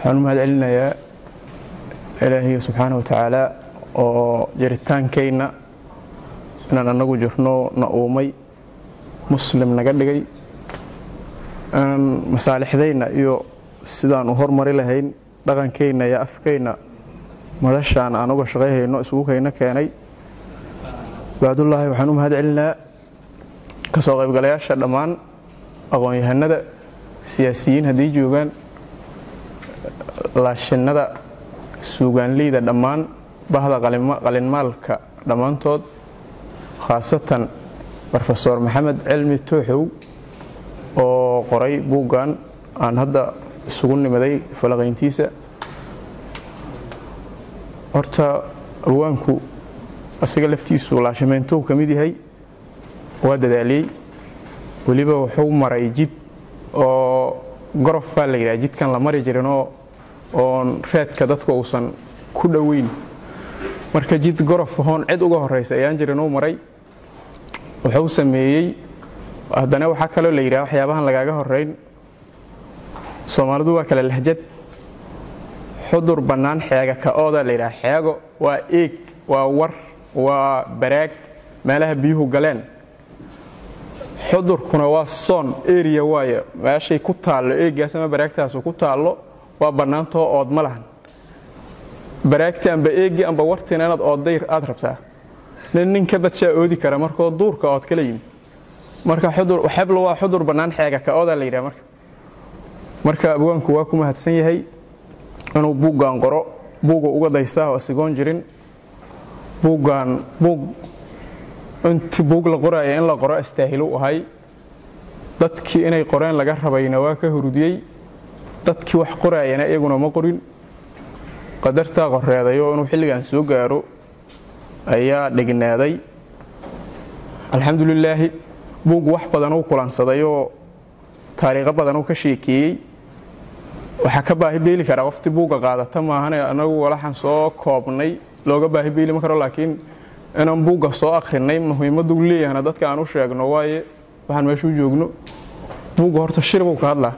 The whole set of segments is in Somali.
waxaan u mahadcelinayaa Ilaahay subxaanahu wa ta'aala oo jiritaankeenna inaan anagu jirno na uumay muslim naga dhigay masaalixdayna iyo sidaan u hormari lahayn dhaqankeenna iyo afkeenna madashaan aan uga shaqeeyayno isugu keenay baadullaahi waxaan u mahadcelinayaa ka soo qaybgalayaasha dhammaan aqoon-yahanada siyaasiyiin haddii joogaan laashinada suugaanleyda dhammaan bahda qalinmaalka dhammaantood khaasatan Professor Maxamed Cilmi Tooxow oo qoray buuggan aan hadda isugu nimaday falaqayntiisa horta awaanku asiga laftiisu laashimeyntu ka mid yahay waa dadaaliyay waliba wuxuu maray jid oo gorof la yiraahdo jidkan la mari jirin oo reedka dadku uusan ku dhaweyn marka jid gorof hoon cid uga horeysay ayaan jirin oo maray wuxuu sameeyay haddana waxa kale la yiraahdo waxyaabahan lagaaga horeyn Soomaalidu waa kala lahjad xudur banaan xeega ka ooda la yiraahdo xeego waa eeg waa war waa baraag meelaha biyuhu galeen xudurkuna waa son area waaye meeshay ku taalo eegaas ama baraagtaas ku taalo waa banaanto ood ma lahan baraagta amba eegi amba wartina inaad ooday aad rabtaa nin ka badsha oodi kara markoo duurka ood kala yimid marka xudur xablo waa xudur banaan xeega ka ooda la yiraahdo marka abwaanku waa ku mahadsan yahay inuu buuggan qoro buuga uga daysaa oo sigoon jirin buuggan intii buug la qorayo in la qoro istaahilu ahay dadkii inay qoreen laga rabayna waa ka hurudiyay dadkii wax qorayana iyaguna ma qorin qadarta qoreedayo inuu xilligan soo gaaro ayaa dhignaaday alxamdulillah buug wax badan oo kulansaday oo taariikh badan oo ka sheekiyay waxa ka baahi beeli kara waqti buuga qaadata maahan anagu walaxan soo koobnay looga baahi beeli ma karo laakiin inaan buuga soo akhrinay muhiimadu leeyahay dadka aan u sheegno waaye waxaan meesha u joogno buuga horta shirbu ka hadla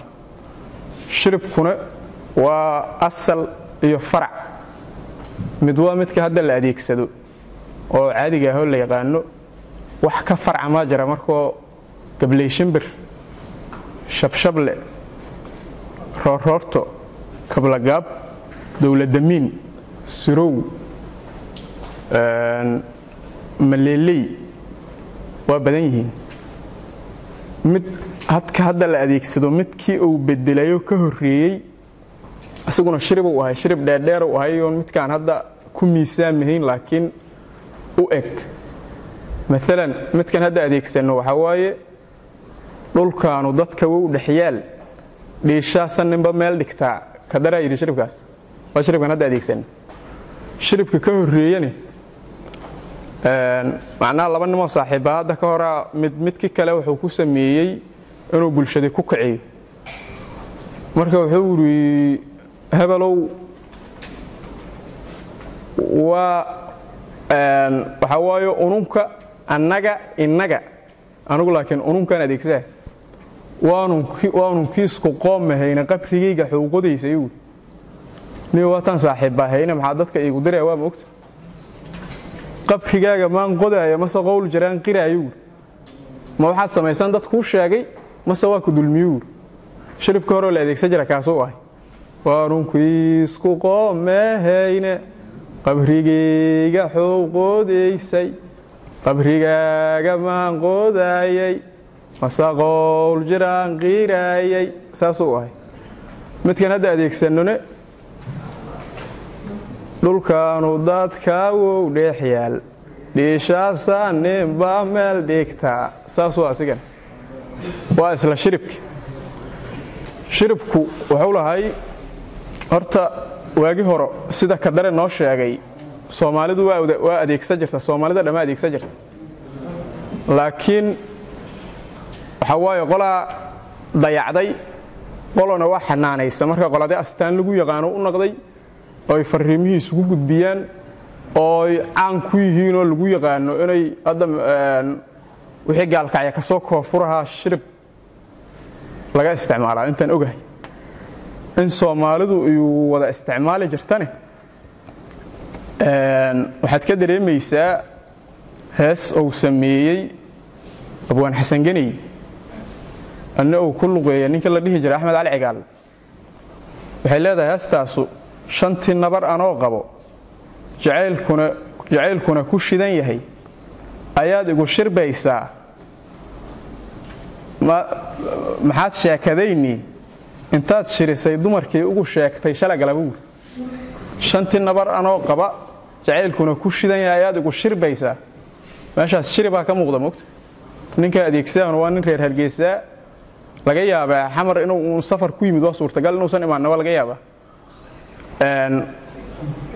shiribkuna waa asal iyo farac mid waa midka hadda la adeegsado oo caadiga ah oo la yaqaano wax ka farac ma jira markoo gabley shimbir shabshable roorto kablagaab dawladamiin sirow maleelay waa badan yihiin mid hadda la adeegsado midkii uu bedelayo ka horeeyay asaguna shirib uu ahay shirib dheer uu ahay oo midkaan hadda ku miisaamayn laakiin u eg مثلا midkan hadda adeegsano waxa waaye dhulkaanu dadka u dhaxyaal dhiishaasan ninba meel dhigtaa ka daray shiribkaas waa shiribkan hadda adeegsan shiribka ka horeeyay macna laba nimo saaxiibada ka hora midkii kale wuxuu ku sameeyay inuu bulshada ku kiciyo marka wuxuu yiri hebalow waxa waayo ununka innaga anigu laakiin ununkan adeegsaa waanu kiisku qoomahayna qabrigayga xuquuqdiisa igu ni waatan saaxiibahayna maxaa dadka igu diray waa moogta qabrigaaga maan qodaaya ma soo qowl jiraan qiraayo ma waxaad samaysan dad ku sheegay ma soo ku dulmiyo shiribka hore la adeegsan jira kaas oo ah waanu kiisku qoomahayna qabrigayga xuquuqdiisa qabrigaaga maan qodaayay masaqool jiraan qiraayay saasoo ah midkan hadda adeegsanone dhulkaanu dadka uu dheexyaal dhiishaasan ninba meel dhigtaa saasoo asigan waa isla shiribku wuxuu lahay horta waagi hore sida ka dare noo sheegay Soomaalidu waa adeegsan jirta Soomaalida dhama adeegsan jirta laakiin waxa waaye qola dayacday qolona waa xanaanaysa marka qoladii astaan lagu yaqaan u noqday oo fariimihiisu ku gudbiyaan oo aan ku yihiin oo lagu yaqaano inay hadda wixii gaalkacya ka soo koofuraha shirib laga isticmaalaa intaan ogahay in Soomaalidu ay wada isticmaali jirtane waxaad ka dareemaysaa hees uu sameeyay abwaan xasan ganay anna uu ku luqeeyay ninka la dhihi jiray Axmed Cali Cigaal waxay leedahay heestaasu shantii nabar anoo qabo jacaylkuna ku shidan yahay ayaad igu shirbaysaa maxaad sheekadayni intaad shirisay dumarkii ugu sheegtay shalay galabuu shantii nabar anoo qaba jacaylkuna ku shidan yahay ayaad igu shirbaysaa meeshaas shiri baa ka muuqda moogta ninka adeegsadaan waa nin reer Hargeysa laga yaabaa xamar inuu safar ku yimid waa suurtagal inuusan imaanaba laga yaabaa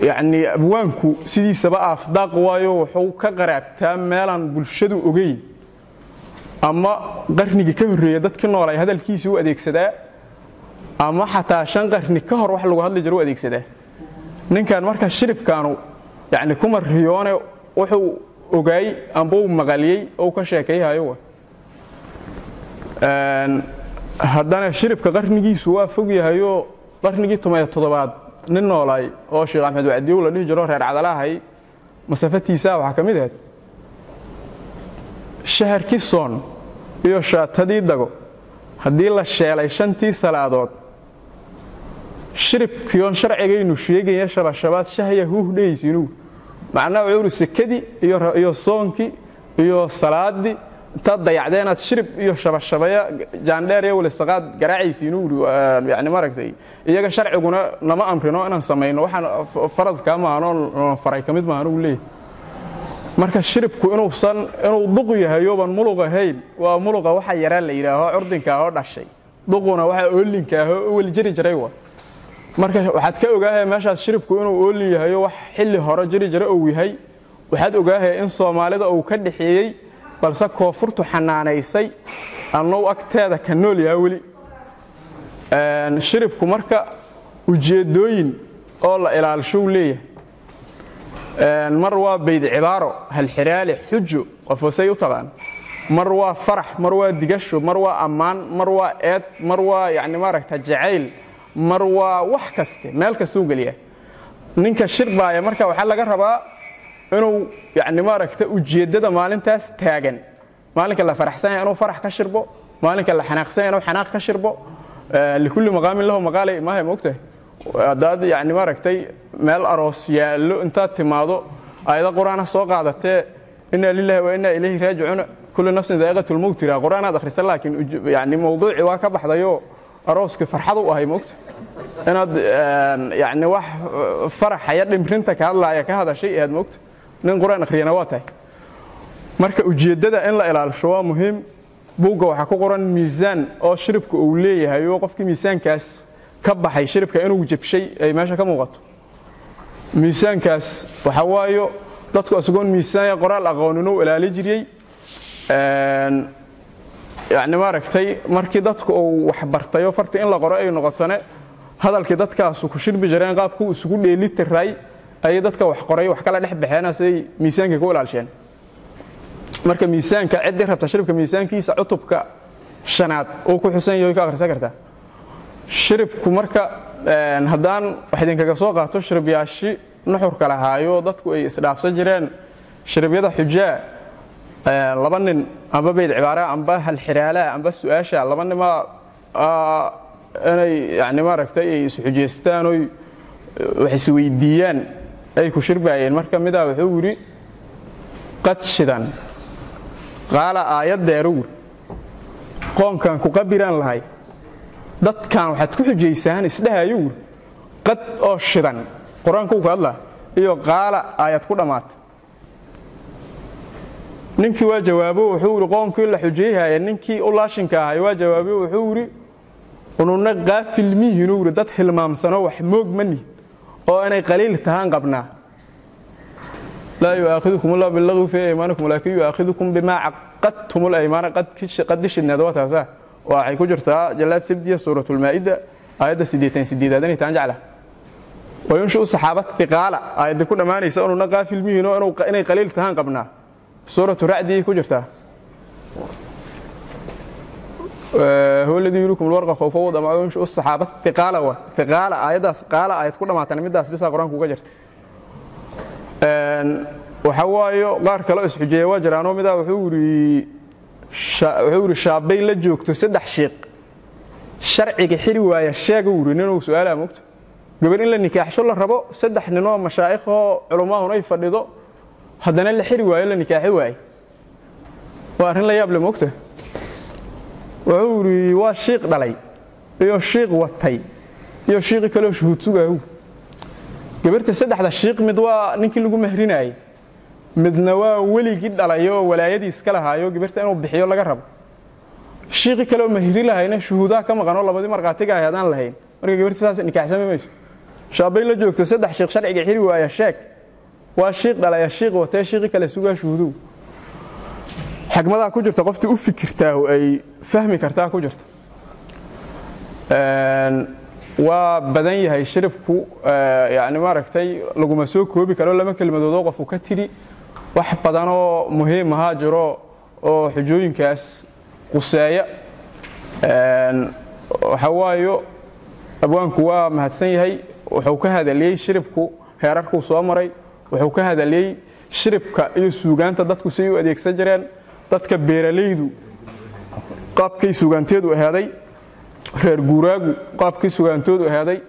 يعني أبوانكو سيدي سبا أفضاق وايو وحو كغرابتا ميلان بلشدو أغين أما قرني كهرية دادك نوراي هذا الكيس هو أديك سدا أما حتى عشان قرني كهر واحد لغو هذا الجرو أديك سدا نين كان مركز الشرب كانوا يعني كمر ريونة وحو أغاي أمبو مغاليي أو كشاكي هايوه هدانا الشرب كغرني جيسوا فوقي هايو قرني جيتو ما يتضباد nin noolay oo Sheekh Axmed Wacdi uu la dhigi jiro reer cadalahay masafatiisa waxa kamid ah shaharkii soon iyo shaatadii dago hadii la sheelay shantii salaadood shiribkiyon sharcigaynu sheegaya shabashabaad shahaya huudheysinu macnaa wuxuu sikadi iyo soonki iyo salaadi inta dayacdeenad shirib iyo shabashabaya jaandheer iyo wala saqad garaacaysiinu yani maragtay iyaga sharciguna nama amrino inaan sameeyno waxaan faradka ma aano faray kamid ma aanu leeyahay marka shiribku inuu duq yahay oo ban muluqa hayn waa muluqa waxa yara la yiraaho urdinka oo dhashay duquna waxa oolinka oo wali jiri jiray marka waxaad ka ogaahay meeshaas shiribku inuu oolin yahay wax xilli hore jiri jiray oo yahay waxaad ogaahay in Soomaalida uu ka dhixiyay balse koonfurtu xanaanaysay anoo agteeda ka nool yahay wali shiribku marka ujeedooyin oo la ilaalisho leeyahay mar waa bayd cibaaro hal xiraali xujo qofsay u tagaan mar waa farax mar waa digasho mar waa amaan mar waa eed mar waa yani maaragta jacayl mar waa wax kaste meel kaste uu galiya ninka shirbaaya marka waxa laga rabaa inuu yani maaragta ujeedada maalintaas taagan maalinka la faraxsan yahay inuu farax ka shirbo maalinka la xanaaqsan yahay inuu xanaaq ka shirbo likulli maqaamin lahu maqaalay ma hay moogtay dad yani maaragtay meel aroos yaalo inta timaado ayada quraana soo qaadatay inna lillahi wa inna ilayhi raaji'un kullu nafsin dha'iqatul maut ira quraana akhrisan laakiin yani mawduuci waa ka baxdayo arooska farxad u ahay moogtay inaad yani wax faraxaya dhimrinta ka hadlaaya ka hadashay aad moogtay nin quraan akhriyana waa tahay marka ujeedada in la ilaalisho waa muhiim buuga waxa ku qoran miisaan oo shiribka uu leeyahay oo qofkii miisaankaas ka baxay shiribka inuu jabshay ay meesha ka muuqato miisaankaas waxa waayo dadku asugoon miisaan qoraal aqoonino ilaali jiriyay يعني ما ركتي مركي دتك أو وحبرتي وفرت إن لا قراءة نقطنا هذا الكدت كاس وكشير بجرين قابك وسقول لي الرأي أي دتك وحقراء وحكلا لحب حنا سي ميسان كقول علشان مركي ميسان كعدة ربط شرب كميسان كيس عطب كشنات أو كحسين يوي كآخر سكرته شرب كمركا هدان واحدين كجسوقة تشرب ياشي نحور كلهايو دتك إسراف سجرين شرب يده حجاء لبنان أما بيد عبارة أما هالحرالة أما السؤاشة لبنان ما أنا يعني ما ركتي سحجستان وحسوي الديان أي كشربة أي المركب مدا وحوري قد شدان قال آيات دارور قوم كان كقبران لهاي دت كانوا حتكون حجيسان إسلها يور قد شدان قرآن كوك الله إيو قال آيات كلمات ninkii waa jawaabo wuxuu uri qoomkii la xujeeyay ninkii u laashinka ahay waa jawaabo wuxuu uri ununa qaafil mihiin uri dad hilmaamsano wax moog mani oo inay qaliil tahan qabna la yu'akhidukum Allah bil lagwi fi aymanikum walakin yu'akhidukum bima aqadtum al aymana qad shidna dawataasa waxay ku jirtaa jalaad sibdiya suuratul maa'ida ayada 88 tan jacla وينشئ الصحابة ثقالا ayada ku dhamaanaysa ununa qaafil mihiin oo inay qaliil tahan qabna سورة رعد كجرتها هو الذي يريكم الورق خوفا وطمعا وينشئ السحابة ثقال آيداس قال آيات كل ما تنمداس بس قرآن كوجا جرت وحوايو qaar kale isxujeeyay waa jiraano mida wuxuu yiri shaabay la joogto saddex sheekh sharciga xiri waaya sheega inuu su'aalaha moogto gabar in la nikaaxsho la rabo saddex nin oo mashaayikh oo culumada ay fadhido haddana la xiri waayo la nikaaxi waay waa arin la yaab leh moogto wuxuu yiri waa sheekh dhalay iyo sheekh watay iyo sheekh kale oo shuhud sugayo gabarta saddexda sheekh mid waa ninkii lagu mahrinayay midna waa weligii dhalayo walaayadii iska lahaayo gabarta inuu bixiyo laga rabo sheekh kale oo mahri lahayna shuhuudaa ka maqano labadii marqaatiga ay hadaan lahayn marka gabarta saas nikaaxsan mayso shaabay la joogto saddex sheekh sharciga xiri waaya sheek waa sheekh dhalaya sheekh watay sheekh kale sugaa shuhuudu xigmada ku jirta qoftii u fikirtaa oo ay fahmi kartaa ku jirta waa badan yahay shiribku yaani maaragtay lagu ma soo koobi karo lama kelmadoodo qof ka tiri wax badan oo muhiim ah jiro oo xujooyinkaas quseeya waxa waayo abwaanku waa mahadsan yahay wuxuu ka hadaliyay shiribku heerarku soo maray wuxuu ka hadaliyay shiribka iyo suugaanta dadku si u adeegsan jireen dadka beeralaydu qaabkay suugaanteedu ahaaday reer guuraagu qaabkii suugaantoodu ahaaday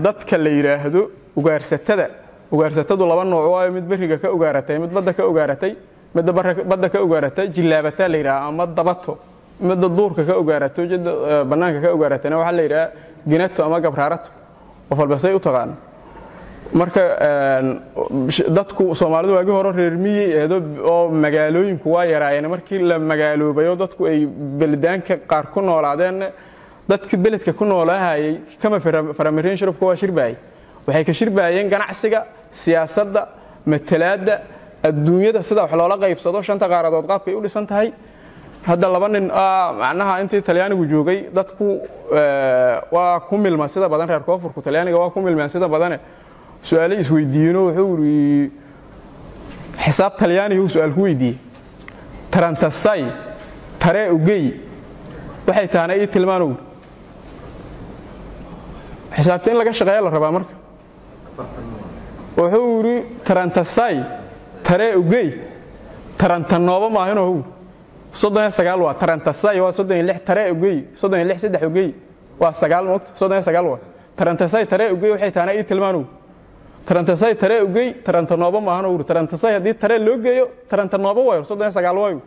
dadka la yiraahdo ugaarsatadu laba nooc waa mid bariga ka ugaaratay mid badda ka ugaaratay mid badda ka ugaaratay jilaabata la yiraahdo ama dabato mid duurka ka ugaarato jidda banaanka ka ugaaratayna waxa la yiraahdo ginato ama gabraarato oo falbasay u taqaan marka dadku Soomaalidu waagi hore reer miyi oo magaalooyinku waa yaraayeen markii la magaaloobayo dadku ay beldaanka qaar ku noolaadeen dadka beledka ku noolaayay kama faramarin shirabku waa shirbaay waxay ka shirbaayeen ganacsiga siyaasadda matalaada adduunyada sida wax loola qaybsado shanta qaaradood qaabkay u dhisan tahay hadda laba nin macnaha intii Talyaanigu joogay dadku waa ku milma sida badan reer koonfurka Talyaaniga waa ku milmaan sida badan su'aalo isweydiino wuxuu yiri xisaab Talyaani uu su'aal ku weydiiyay tarantasay tare ugay waxay taana ay tilmaano xisaabta in laga shaqeeyo la rabaa marka wuxuu yiri tarantasay tare ugay tarantanooba ma ahayno 39 waa tarantasay waa 36 tare ugay 36 saddex ugay waa 9 moogto 39 waa tarantasay tare ugay waxay taana ay tilmaano tarantasay tare ugay tarantanooba ma ahano tarantasay hadii tare loo geeyo tarantanooba waayo 39 waayo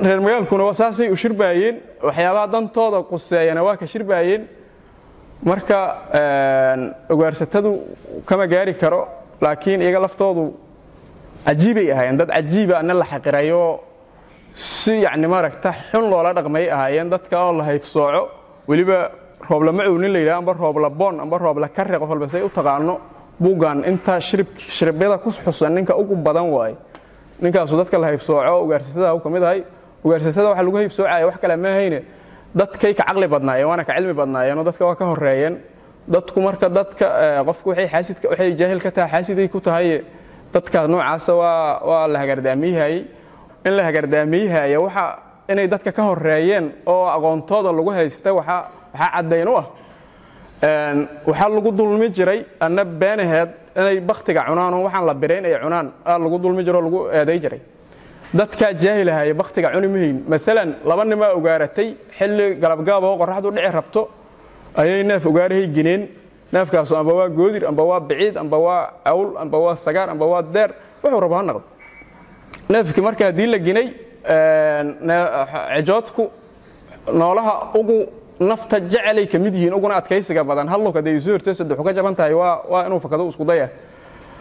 reer magaalkuna wasaasay u shirbaayeen waxyaabaha dantooda quseeyana waa ka shirbaayeen marka ugaarsatadu kama gaari karo laakiin iyaga laftoodu ajiibay ahaayeen dad ajiiba an la xaqirayo si yaani maaragta xun loola dhaqmay ahaayeen dadka oo la haybsooco waliba roob la macuunin la yiraahdo roob la boon amba roob la karre qof walba say u taqaano buugan inta shiribada ku xusan ninka ugu badan waay ninkaas dadka la haybsooco ugaarsatada uu kamid ahay ugaarsatada waxa lagu haybsoocay wax kale ma hayne dadkay ka aqli badnaayeen waana ka cilmi badnaayeen dadka waa ka horeeyeen dadku marka dadka qofku waxay jaahil ka tahay xaasiday ku tahay dadka noocaas waa la hagardaamiyay in la hagardaamiyay waxa inay dadka ka horeeyeen oo aqoontooda lagu haystay waxa caddeyn u ah waxa lagu dulmi jiray anna beenaheed inay baqtiga cunaan oo waxaan la bireen ay cunaan lagu dulmi jiro lagu eeday jiray dadka jaahilahay baqtiga cuni mahayn midalan laba nima ugaaratay xilli galabgaab oo qorraxdu dhici rabto ayay neef ugaarahay gineen neefkaas amba waa goodir amba waa biciid amba waa awl amba waa sagaar amba waa deer wuxuu rabaa naqd neefkii marka hadii la ginay cijoodku noolaha ugu nafta jacalay kamid yihiin uguna adkaysiga badan halka day soo hortay saddex ka jaban tahay waa inuu fakado isku daya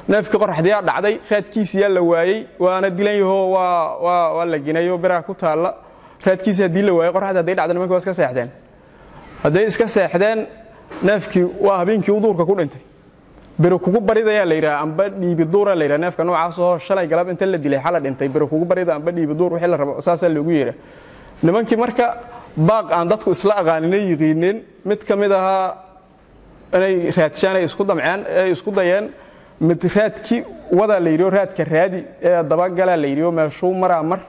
neefkii qorraxdii dhacday raadkiisa la waayay waana dilan yaho waa la ginayo bira ku taala raadkiisa hadii la waayay qorraxda haday dhacday nimanka iska seexdeen haday iska seexdeen neefkii waa habeenkii u duurka ku dhintay biro kugu baridaya la yiraahdo amba dhiibi duura la yiraahdo neefka noocaas oo shalay galab inta la dilay xala dhintay biro kugu barida amba dhiibi duur wixii la rabo asaas lagu yeeray nimankii marka baaq aan dadku isla aqaaninay yiqiineen mid kamid aha inay raadshaan ay isku damcaan ay isku dayeen mid raadki wada la yiraahdo raadka raadi ee daba gala la yiraahdo meeshuu mar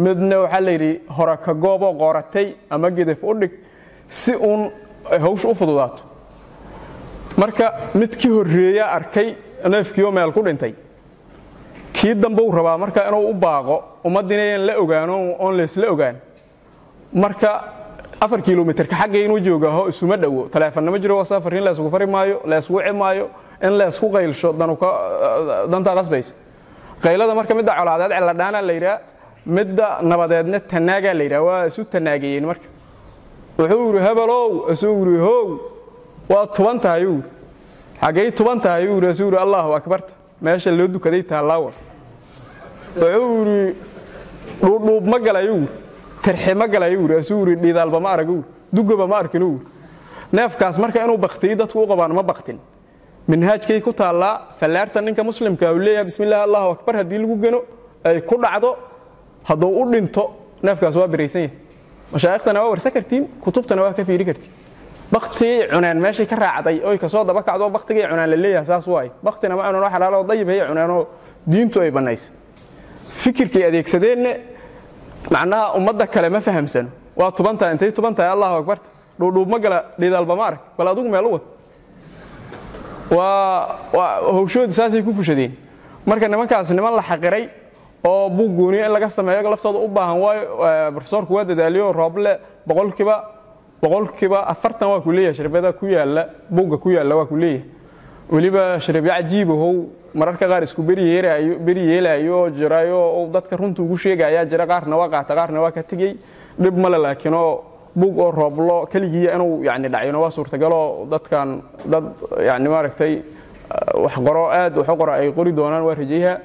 midna waxa la yiri hore ka goobo qoratay ama gidaf u dhig si uun hawsh u fududaato marka midkii horeeya arkay neefkiyo meel ku dhintay kii dambe uu rabaa marka inuu u baaqo umadinayeen la ogaano on lees la ogaan marka 4 kilomitir ka xagga inuu joogo isuma dhawo telefoon ma jiro wasaafarin la isku fari maayo la isku wici maayo in la isku qaylsho danta qasbays qaylada marka mid colaadad cilla dhaana la yiraahdo mid nabadeedna tanaaga la yiraahdo waa isu tanaagayeen marka wuxuu yiri habalow isuu yiri hoow waa 10 taayuu xagay 10 taayuu rasuul Allahu akbar meesha loo dukaday taalaawa wuxuu yiri dhuub ma galayuu tarxi ma galayuu rasuul dhidaalba ma aragu dugaba ma arkinu neefkaas marka inuu baqtay dadku u qabaan ma baqtin minhaajkay ku taala falaarta ninka muslimka uu leeyahay bismillaah Allahu akbar hadii lagu gano ay ku dhacdo haduu u dhinto neefkaas waa biraysan mashaayikhna waa warsakartiin kutubtana waa ka fiiri kartiin baqti cunaan meeshay ka raacday oo ka soo daba kacdo baqtiga cunaan la leeyahay saas waay baqtina ma cunaan waxa la dayib hay cunaano diintu ay banays fikirkii adeegsadeen macnaha ummadda kale ma fahamsan waa tubanta intay tubanta Allahu akbar dhuub ma gala dhidalba ma arag bal adigu meel wad waa hawshood saasay ku fushadeen marka nimankaas niman la xaqiray oo buugooni in laga sameeyo laftooda u baahan way professorku waa dadaaliyo rooble boqolkiiba 40 waa ku leeyahay shirkada ku yaala buuga ku yaala waa ku leeyahay waliba shirkad cajiib oo mararka qaar isku bariyeelayo jiraayo oo dadka runta ugu sheegaya jira qaarna waa qaata qaarna waa ka tagay dib ma laakiin oo buug oo rooblo kaliya inuu yaani dhacayno waa suurtagal oo dadkan dad yaani maaragtay wax qoro aad wax qoro ay qori doonaan waa rajayaha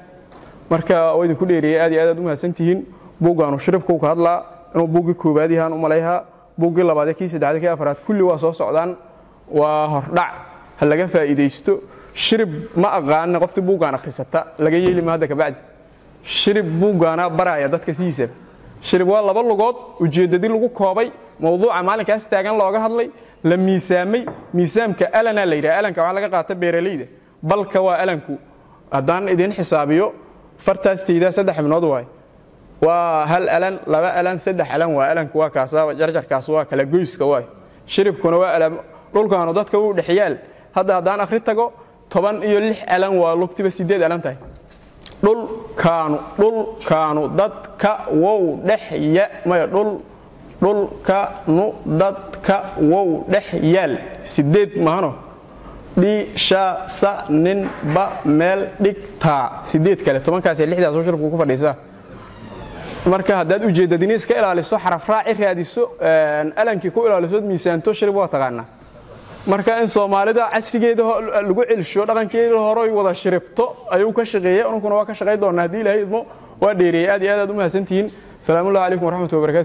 marka oo idinku dheeriyay aad u mahadsantihiin buugaanu shirabku ka hadlaa inuu buugi koobaad yahaan u maleeyaha buugi labaad kii saddexaad kii afraad kulli waa soo socdaan waa hordhac hal laga faa'iideysto shirib ma aqaan qofti buugaan akhrisata laga yeeli maada ka bacdi shirib buugaana baraya dadka siisa shirib waa laba lugood ujeedadii lagu koobay mawduuca maalinkaas taagan looga hadlay la miisaamay miisaamka alana la yiraahdo alanka waxa laga qaata beeraleyda balka waa alanku hadaan idin xisaabiyo fartaastayda 3 minood waay waa hal alan laba alan 3 alan waa alanku waa kaasa jarjarkaas waa kala goyska waay shiribkuna waa alan dhulkaanu dadka u dhaxyaal hadaan akhri tago 10 iyo 6 alan waa lugtiba 8 alan tahay dhulkaanu dadka wow dhaxya ma dhulkaanu dadka wow dhaxyaal 8 maahno nin ba meel dhigta 8 kale 10 kaas 6 daas oo shirku ku fadhiisa marka hadaad ujeedadin iska ilaaliso xaraf raaci raadiso alankii ku ilaaliso miisaanto shirib waa taqaana marka in Soomaalida casrigeeda lagu celsho dhaqankeeda hore ay wada shiribto ayuu ka shaqeeyay anuguna waa ka shaqeey doonaa hadii Ilaahay idmo waa dheeriyay aad u mahadsantihiin salaamu alaykum wa rahmatullahi wa barakatuh